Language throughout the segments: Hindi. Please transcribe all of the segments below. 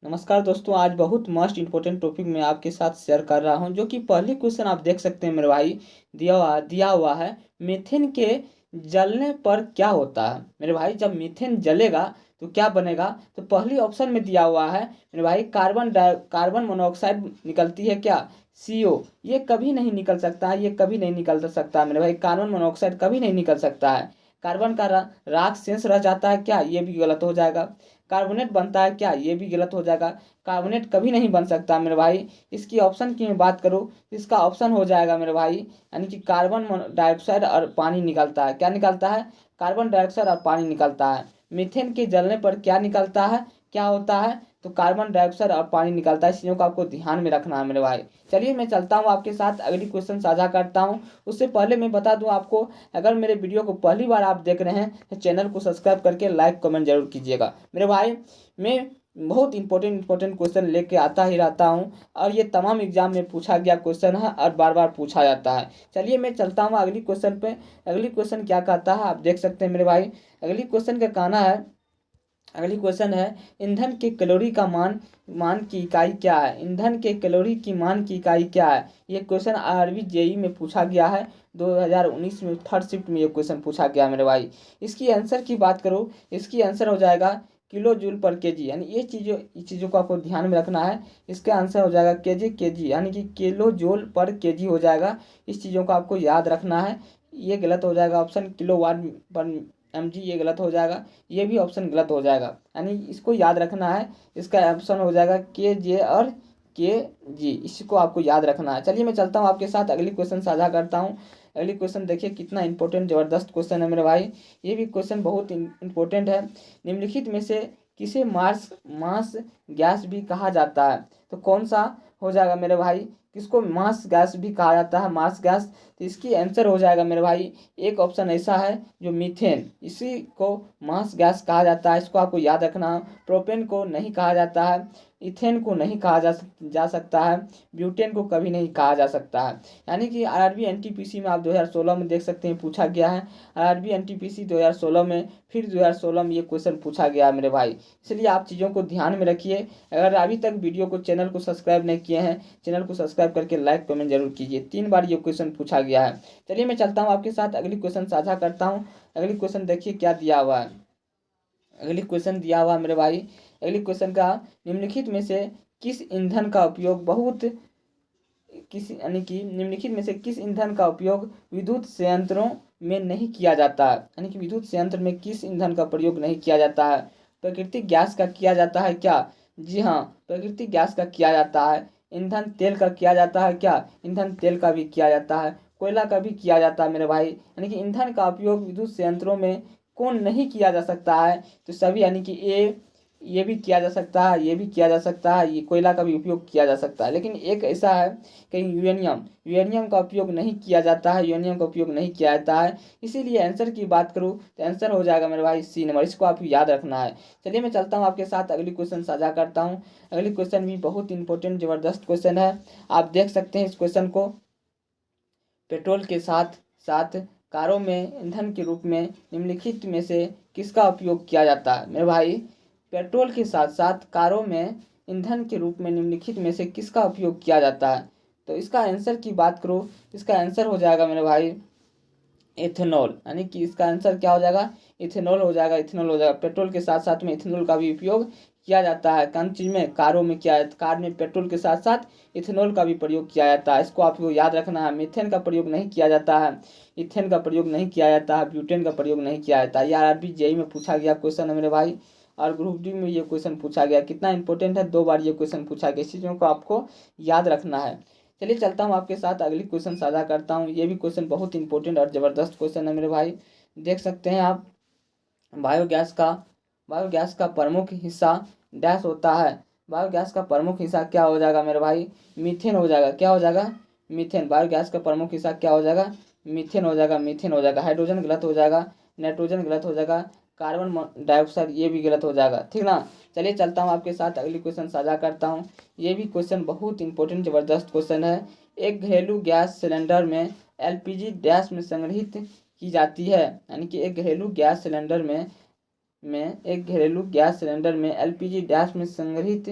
नमस्कार दोस्तों, आज बहुत मस्ट इंपॉर्टेंट टॉपिक मैं आपके साथ शेयर कर रहा हूं, जो कि पहली क्वेश्चन आप देख सकते हैं मेरे भाई। दिया हुआ है, मीथेन के जलने पर क्या होता है। मेरे भाई, जब मीथेन जलेगा तो क्या बनेगा। तो पहली ऑप्शन में दिया हुआ है मेरे भाई, कार्बन मोनोऑक्साइड निकलती है क्या, CO। ये कभी नहीं निकल सकता है, ये कभी नहीं निकल सकता है मेरे भाई। कार्बन मोनोऑक्साइड कभी नहीं निकल सकता है। कार्बन का राख शेष रह जाता है क्या, ये भी गलत हो जाएगा। कार्बोनेट बनता है क्या, ये भी गलत हो जाएगा। कार्बोनेट कभी नहीं बन सकता मेरे भाई। इसकी ऑप्शन की मैं बात करूँ, इसका ऑप्शन हो जाएगा मेरे भाई, यानी कि कार्बन डाइऑक्साइड और पानी निकलता है। क्या निकलता है, कार्बन डाइऑक्साइड और पानी निकलता है। मीथेन के जलने पर क्या निकलता है, क्या होता है, तो कार्बन डाइऑक्साइड और पानी निकलता है। इस चीज़ों को आपको ध्यान में रखना है मेरे भाई। चलिए मैं चलता हूँ आपके साथ, अगली क्वेश्चन साझा करता हूँ। उससे पहले मैं बता दूँ आपको, अगर मेरे वीडियो को पहली बार आप देख रहे हैं तो चैनल को सब्सक्राइब करके लाइक कमेंट जरूर कीजिएगा मेरे भाई। मैं बहुत इंपॉर्टेंट क्वेश्चन लेके आता ही रहता हूँ, और ये तमाम एग्जाम में पूछा गया क्वेश्चन है और बार बार पूछा जाता है। चलिए मैं चलता हूँ अगली क्वेश्चन पे। अगली क्वेश्चन क्या कहता है आप देख सकते हैं मेरे भाई। अगली क्वेश्चन का कहना है, अगली क्वेश्चन है, ईंधन के कैलोरी का मान मान की इकाई क्या है। ईंधन के कैलोरी की मान की इकाई क्या है। ये क्वेश्चन आरबी जेई में पूछा गया है। 2019 में थर्ड शिफ्ट में ये क्वेश्चन पूछा गया मेरे भाई। इसकी आंसर की बात करूँ, इसकी आंसर हो जाएगा किलो जूल पर केजी, यानी ये चीज़ों को आपको ध्यान में रखना है। इसका आंसर हो जाएगा केजी, यानी कि किलो जूल पर केजी हो जाएगा। इस चीज़ों को आपको याद रखना है। ये गलत हो जाएगा ऑप्शन, किलो वाट पर mg, ये गलत हो जाएगा। ये भी ऑप्शन गलत हो जाएगा, यानी इसको याद रखना है। इसका ऑप्शन हो जाएगा KJ और KG, इसको आपको याद रखना है। चलिए मैं चलता हूँ आपके साथ, अगली क्वेश्चन साझा करता हूँ। अगली क्वेश्चन देखिए कितना इंपॉर्टेंट ज़बरदस्त क्वेश्चन है मेरे भाई। ये भी क्वेश्चन बहुत इंपॉर्टेंट है। निम्नलिखित में से किसे मार्स मास गैस भी कहा जाता है। तो कौन सा हो जाएगा मेरे भाई, किसको मास गैस भी कहा जाता है, मास गैस। तो इसकी आंसर हो जाएगा मेरे भाई, एक ऑप्शन ऐसा है जो मीथेन, इसी को मास गैस कहा जाता है। इसको आपको याद रखना। प्रोपेन को नहीं कहा जाता है, इथेन को नहीं कहा जा सकता है, ब्यूटेन को कभी नहीं कहा जा सकता है। यानी कि आरआरबी एनटीपीसी में आप 2016 में देख सकते हैं पूछा गया है। आरआरबी एनटीपीसी 2016 में, फिर 2016 में ये क्वेश्चन पूछा गया है मेरे भाई। इसलिए आप चीज़ों को ध्यान में रखिए। अगर अभी तक वीडियो को, चैनल को सब्सक्राइब नहीं किए हैं, चैनल को सब्सक्राइब करके लाइक कमेंट जरूर कीजिए। 3 बार ये क्वेश्चन पूछा गया है। चलिए मैं चलता हूँ आपके साथ, अगली क्वेश्चन साझा करता हूँ। अगली क्वेश्चन देखिए क्या दिया हुआ है। अगली क्वेश्चन दिया हुआ है मेरे भाई। अगली क्वेश्चन का, निम्नलिखित में से किस ईंधन का उपयोग बहुत किस यानी कि निम्नलिखित में से किस ईंधन का उपयोग विद्युत संयंत्रों में नहीं किया जाता है। यानी कि विद्युत संयंत्र में किस ईंधन का प्रयोग नहीं किया जाता है। प्राकृतिक गैस का किया जाता है क्या, जी हाँ, प्राकृतिक गैस का किया जाता है। ईंधन तेल का किया जाता है क्या, ईंधन तेल का भी किया जाता है। कोयला का भी किया जाता है मेरे भाई। यानी कि ईंधन का उपयोग विद्युत संयंत्रों में कौन नहीं किया जा सकता है, तो सभी, यानी कि ये भी किया जा सकता है, ये भी किया जा सकता है, ये कोयला का भी उपयोग किया जा सकता है। लेकिन एक ऐसा है, कहीं यूरेनियम का उपयोग नहीं किया जाता है, यूरेनियम का उपयोग नहीं किया जाता है। इसीलिए आंसर की बात करूँ तो आंसर हो जाएगा मेरे भाई C नंबर, इसको आप याद रखना है। चलिए मैं चलता हूँ आपके साथ, अगली क्वेश्चन साझा करता हूँ। अगली क्वेश्चन भी बहुत इंपॉर्टेंट ज़बरदस्त क्वेश्चन है। आप देख सकते हैं इस क्वेश्चन को। पेट्रोल के साथ साथ कारों में ईंधन के रूप में निम्नलिखित में से किसका उपयोग किया जाता है मेरे भाई। पेट्रोल के साथ साथ कारों में ईंधन के रूप में निम्नलिखित में से किसका उपयोग किया जाता है। तो इसका आंसर की बात करूँ, इसका आंसर हो जाएगा मेरे भाई इथेनॉल, यानी कि इसका आंसर क्या हो जाएगा, इथेनॉल हो जाएगा। इथेनॉल हो जाएगा। पेट्रोल के साथ साथ में इथेनॉल का भी उपयोग किया जाता है। कौन चीज़ में, कारों में किया जाता है। कार में पेट्रोल के साथ साथ इथेनॉल का भी प्रयोग किया जाता है। इसको आपको याद रखना है। मीथेन का प्रयोग नहीं किया जाता है, इथेन का प्रयोग नहीं किया जाता है, ब्यूटेन का प्रयोग नहीं किया जाता है। ये आरआरबी जेई में पूछा गया क्वेश्चन है मेरे भाई, और ग्रुप डी में ये क्वेश्चन पूछा गया। कितना इंपॉर्टेंट है, 2 बार ये क्वेश्चन पूछा गया। इस चीज़ों को आपको याद रखना है। चलिए चलता हूँ आपके साथ, अगली क्वेश्चन साझा करता हूँ। ये भी क्वेश्चन बहुत इंपॉर्टेंट और ज़बरदस्त क्वेश्चन है मेरे भाई। देख सकते हैं आप, बायोगैस का बायोगैस का प्रमुख हिस्सा डैश होता है। बायोगैस का प्रमुख हिस्सा क्या हो जाएगा मेरे भाई, मीथेन हो जाएगा। क्या हो जाएगा, मीथेन। बायोगैस का प्रमुख हिस्सा क्या हो जाएगा, मीथेन हो जाएगा, मीथेन हो जाएगा। हाइड्रोजन गलत हो जाएगा, नाइट्रोजन गलत हो जाएगा, कार्बन डाइऑक्साइड ये भी गलत हो जाएगा, ठीक ना। चलिए चलता हूँ आपके साथ, अगली क्वेश्चन साझा करता हूँ। ये भी क्वेश्चन बहुत इंपॉर्टेंट ज़बरदस्त क्वेश्चन है। एक घरेलू गैस सिलेंडर में LPG डैश में संग्रहित की जाती है। यानी कि एक घरेलू गैस सिलेंडर में में एक घरेलू गैस सिलेंडर में एलपीजी डैश में संग्रहित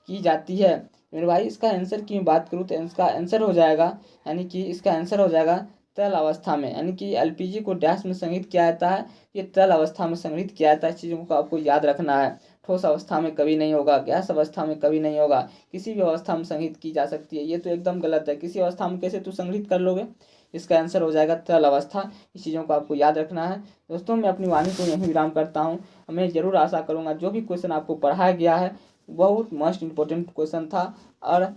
की जाती है। मेरे भाई इसका आंसर की मैं बात करूँ तो इसका आंसर हो जाएगा, यानी कि इसका आंसर हो जाएगा तरल अवस्था में, यानी कि एलपीजी को डैश में संग्रहित किया जाता है, ये तरल अवस्था में संग्रहित किया जाता है। इस चीज़ों को आपको याद रखना है। ठोस अवस्था में कभी नहीं होगा, गैस अवस्था में कभी नहीं होगा, किसी भी अवस्था में संग्रहित की जा सकती है। ये तो एकदम गलत है, किसी अवस्था में कैसे तू संग्रहित कर लोगे। इसका आंसर हो जाएगा तरल अवस्था। इस चीज़ों को आपको याद रखना है। दोस्तों मैं अपनी वाणी को यहीं विराम करता हूँ। मैं ज़रूर आशा करूँगा जो भी क्वेश्चन आपको पढ़ाया गया है बहुत मोस्ट इम्पोर्टेंट क्वेश्चन था, और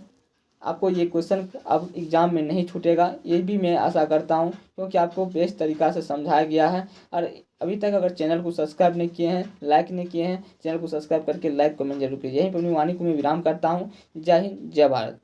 आपको ये क्वेश्चन अब एग्ज़ाम में नहीं छूटेगा, ये भी मैं आशा करता हूँ, क्योंकि आपको बेस्ट तरीक़ा से समझाया गया है। और अभी तक अगर चैनल को सब्सक्राइब नहीं किए हैं, लाइक नहीं किए हैं, चैनल को सब्सक्राइब करके लाइक कमेंट जरूर कीजिए। यहीं पर अपनी वाणी को मैं विराम करता हूँ। जय हिंद, जय भारत।